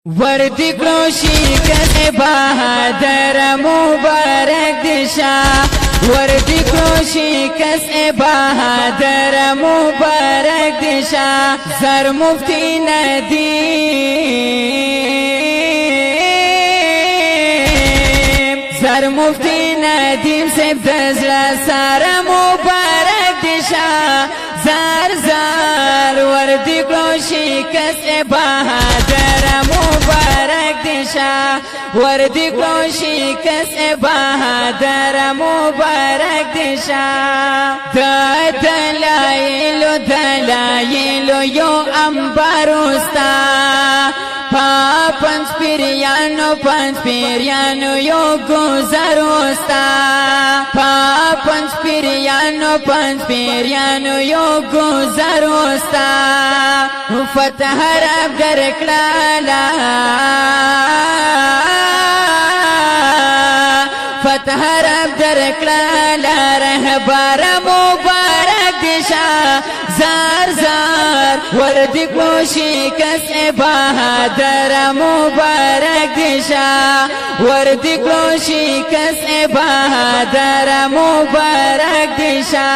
وردی کروشی کس بہادر مبارک دشا وردی کروشی کس بہادر مبارک دشا زر مفتی ندیم زر مفتی ندیم سب دزلا سار مبارک دشا زر زر وردی کروشی کس بہادر مبارک دشا وردی کروشی کس بہادر مبارک دشا دلائلو یو انباروستا پنج پیریانو یو گزاروستا پنج پیریانو یو گزاروستا فتح رب درکلالا فتح رب درکلالا رہبار مبارک دشا زار زار وردی کروشی کس بہادر مبارک دشا وردی کروشی کس بہادر مبارک دشا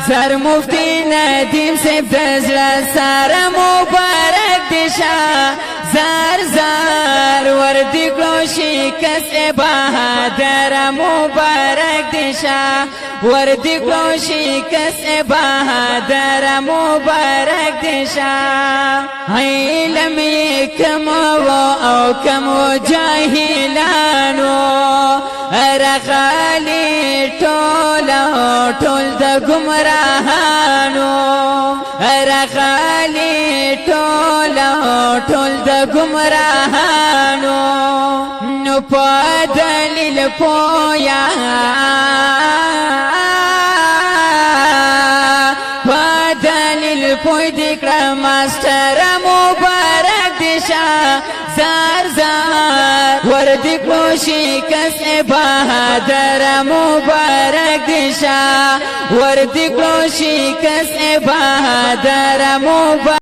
زر مفتی ندیم سے دزلا سار مبارک دشا زار زار وردی کروشی کس بہادر مبارک دشا وردی کروشی کس بہادر مبارک دشا علم کم او کم جاہلانو رخالی ٹول د گمراہانو رخالی ٹول د گمراہانو نو پا دلیل پویا پا دلیل پوی دکڑا ماسٹر مبارک دشا زار زار وردی کروشی کس بہادر مبارک دشا وردی کروشی کس بہادر مبارک